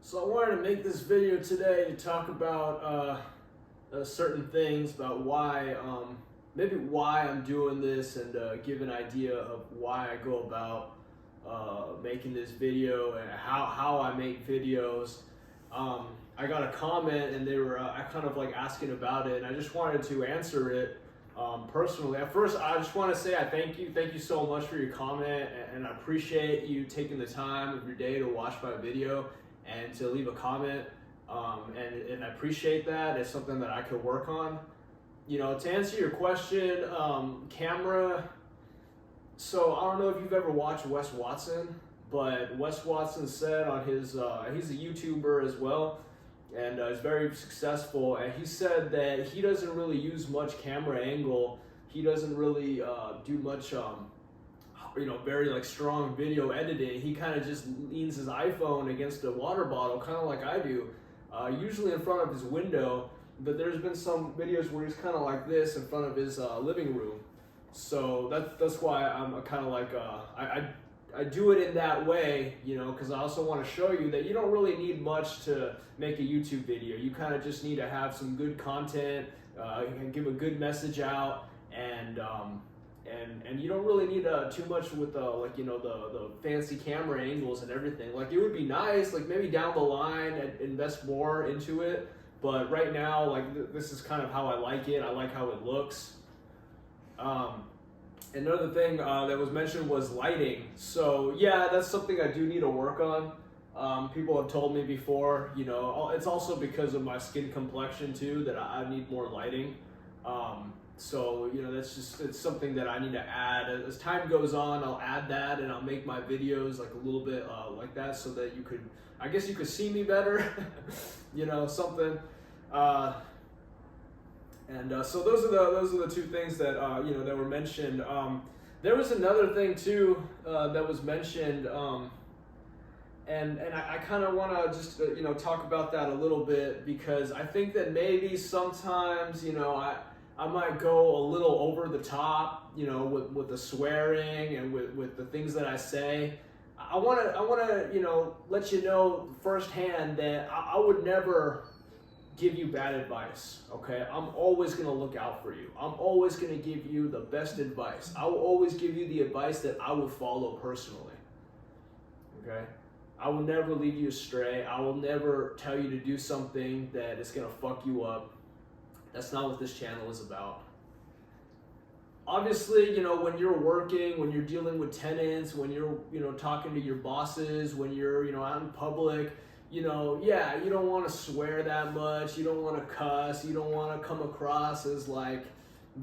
So I wanted to make this video today to talk about certain things about why, maybe why I'm doing this, and give an idea of why I go about making this video and how I make videos. I got a comment and they were kind of like asking about it, and I just wanted to answer it personally. At first, I just want to say I thank you so much for your comment, and I appreciate you taking the time of your day to watch my video and to leave a comment, and I appreciate that. It's something that I could work on. You know, to answer your question, camera. So I don't know if you've ever watched Wes Watson, but Wes Watson said on his, he's a YouTuber as well, and is very successful, and he said that he doesn't really use much camera angle. He doesn't really do much very like strong video editing. He kind of just leans his iPhone against a water bottle, kind of like I do, usually in front of his window. But there's been some videos where he's kind of like this in front of his living room. So that's why I'm kind of like I do it in that way, you know, because I also want to show you that you don't really need much to make a YouTube video. You kind of just need to have some good content, give a good message out, and you don't really need too much with the fancy camera angles and everything. Like, it would be nice, like maybe down the line, invest more into it. But right now, like this is kind of how I like it. I like how it looks. Another thing that was mentioned was lighting. So yeah, that's something I do need to work on. People have told me before, you know, it's also because of my skin complexion too, that I need more lighting. So, you know, it's something that I need to add. As time goes on, I'll add that, and I'll make my videos like a little bit like that, so that you could, I guess you could see me better, you know, something. So those are the two things that that were mentioned. There was another thing too that was mentioned, and I kind of want to just talk about that a little bit, because I think that maybe sometimes I might go a little over the top, you know, with the swearing and with the things that I say. I want to let you know firsthand that I would never give you bad advice, okay? I'm always going to look out for you. I'm always going to give you the best advice. I will always give you the advice that I would follow personally, okay? I will never lead you astray. I will never tell you to do something that is going to fuck you up. That's not what this channel is about. Obviously, you know, when you're working, when you're dealing with tenants, when you're, talking to your bosses, when you're, out in public, yeah, you don't want to swear that much. You don't want to cuss. You don't want to come across as like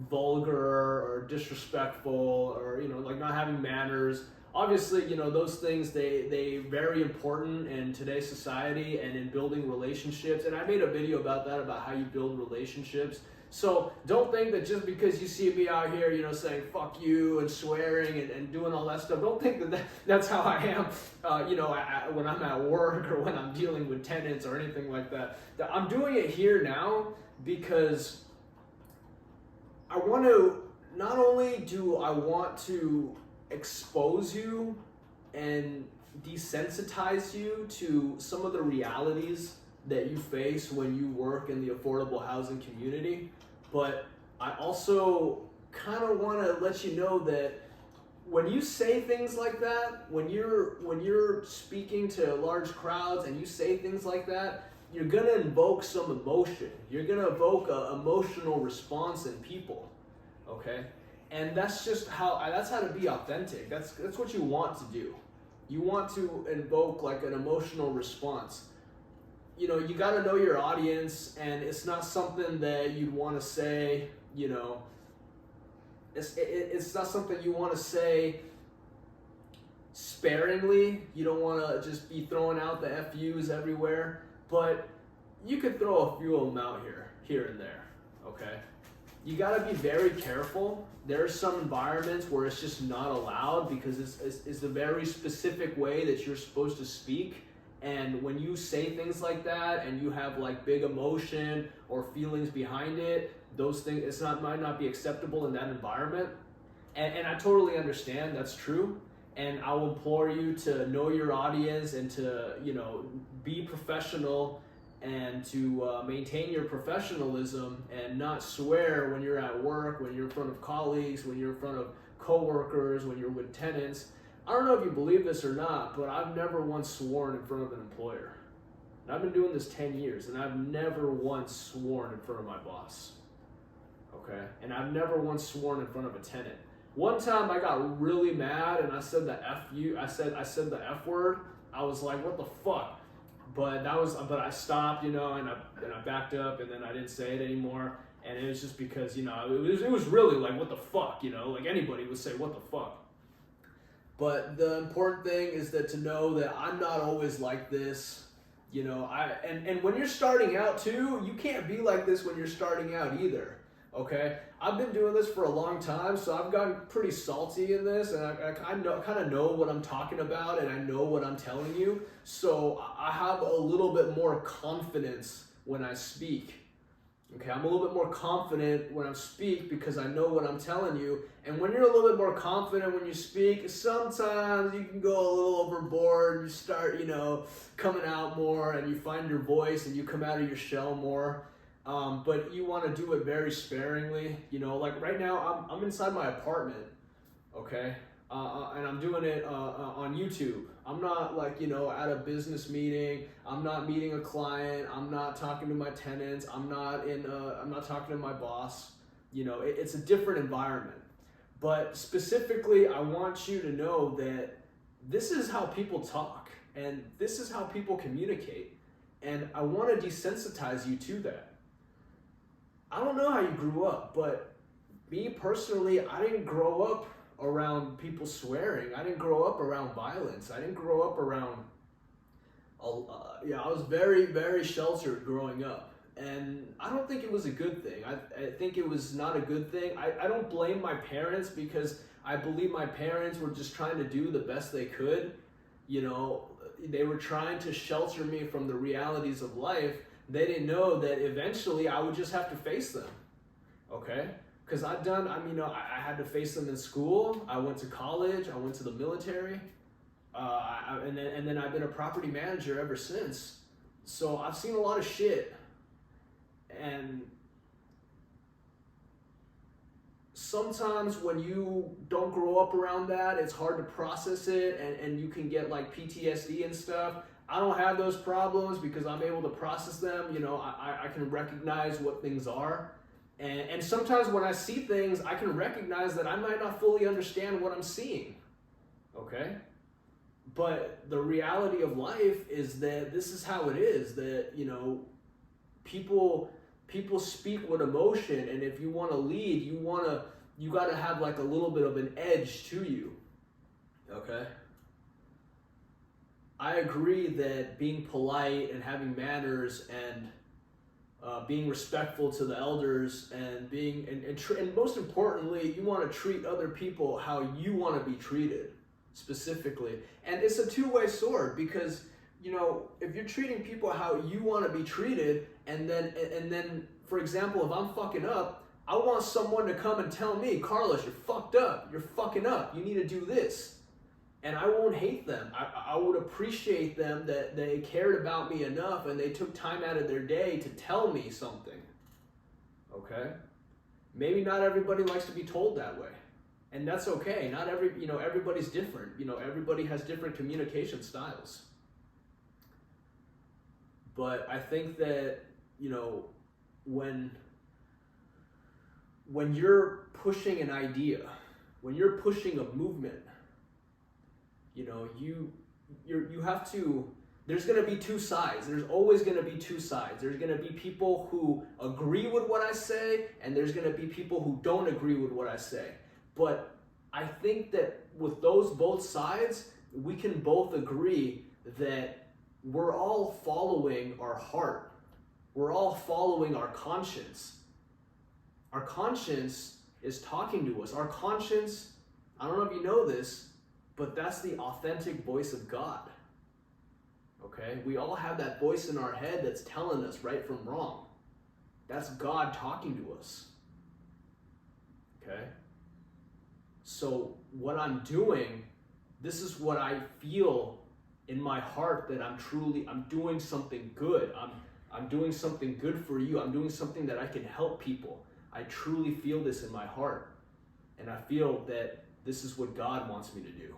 vulgar or disrespectful, or, like not having manners. Obviously, those things, they very important in today's society and in building relationships. And I made a video about that, about how you build relationships. So don't think that just because you see me out here, saying fuck you and swearing and doing all that stuff, don't think that that's how I am, when I'm at work or when I'm dealing with tenants or anything like that. I'm doing it here now because I want to, not only do I want to expose you and desensitize you to some of the realities that you face when you work in the affordable housing community, but I also kind of want to let you know that when you say things like that, when you're speaking to large crowds and you say things like that, you're gonna invoke some emotion. You're gonna evoke an emotional response in people, okay? And that's just how to be authentic. That's what you want to do. You want to invoke like an emotional response. You got to know your audience, and it's not something that you'd want to say, it's not something you want to say sparingly. You don't want to just be throwing out the FUs everywhere, but you could throw a few of them out here and there, okay? You got to be very careful. There are some environments where it's just not allowed, because it's a very specific way that you're supposed to speak. And when you say things like that and you have like big emotion or feelings behind it, those things, might not be acceptable in that environment. And I totally understand, that's true. and I'll implore you to know your audience and to, be professional and to maintain your professionalism and not swear when you're at work, when you're in front of colleagues, when you're in front of coworkers, when you're with tenants. I don't know if you believe this or not, but I've never once sworn in front of an employer. And I've been doing this 10 years, and I've never once sworn in front of my boss. Okay? And I've never once sworn in front of a tenant. One time I got really mad and I said the I said the F word. I was like, what the fuck? But I stopped, and I backed up, and then I didn't say it anymore. And it was just because, it was really like, what the fuck, like anybody would say, what the fuck. But the important thing is that to know that I'm not always like this, and when you're starting out too, you can't be like this when you're starting out either. Okay, I've been doing this for a long time, so I've gotten pretty salty in this, and I kind of know what I'm talking about, and I know what I'm telling you. So I have a little bit more confidence when I speak. Okay, I'm a little bit more confident when I speak because I know what I'm telling you. And when you're a little bit more confident when you speak, sometimes you can go a little overboard. You start, coming out more, and you find your voice, and you come out of your shell more. But you want to do it very sparingly. Like right now, I'm inside my apartment, okay? And I'm doing it on YouTube. I'm not at a business meeting. I'm not meeting a client. I'm not talking to my tenants. I'm not talking to my boss. It's a different environment. But specifically, I want you to know that this is how people talk, and this is how people communicate. And I want to desensitize you to that. I don't know how you grew up, but me personally, I didn't grow up around people swearing. I didn't grow up around violence. I didn't grow up around, I was very, very sheltered growing up. And I don't think it was a good thing. I think it was not a good thing. I don't blame my parents because I believe my parents were just trying to do the best they could. They were trying to shelter me from the realities of life. They didn't know that eventually I would just have to face them, okay? Because I had to face them in school. I went to college. I went to the military, and then I've been a property manager ever since. So I've seen a lot of shit, and sometimes when you don't grow up around that, it's hard to process it, and you can get like PTSD and stuff. I don't have those problems because I'm able to process them. I can recognize what things are. And sometimes when I see things, I can recognize that I might not fully understand what I'm seeing. Okay? But the reality of life is that this is how it is. That, people speak with emotion. And if you want to lead, you got to have like a little bit of an edge to you. Okay? I agree that being polite and having manners and being respectful to the elders and and most importantly, you want to treat other people how you want to be treated specifically. And it's a two-way sword because, if you're treating people how you want to be treated, and then, for example, if I'm fucking up, I want someone to come and tell me, Carlos, you're fucked up. You're fucking up. You need to do this. And I won't hate them. I would appreciate them that they cared about me enough and they took time out of their day to tell me something. Okay? Maybe not everybody likes to be told that way. And that's okay. Not everybody's different. Everybody has different communication styles. But I think that, when you're pushing an idea, when you're pushing a movement, you have to, there's going to be two sides. There's always going to be two sides. There's going to be people who agree with what I say, and there's going to be people who don't agree with what I say. But I think that with those both sides, we can both agree that we're all following our heart. We're all following our conscience. Our conscience is talking to us. Our conscience, I don't know if you know this, but that's the authentic voice of God. Okay? We all have that voice in our head that's telling us right from wrong. That's God talking to us. Okay? So what I'm doing this is what I feel in my heart, that I'm doing something good. I'm doing something good for you. I'm doing something that I can help people. I truly feel this in my heart. And I feel that this is what God wants me to do.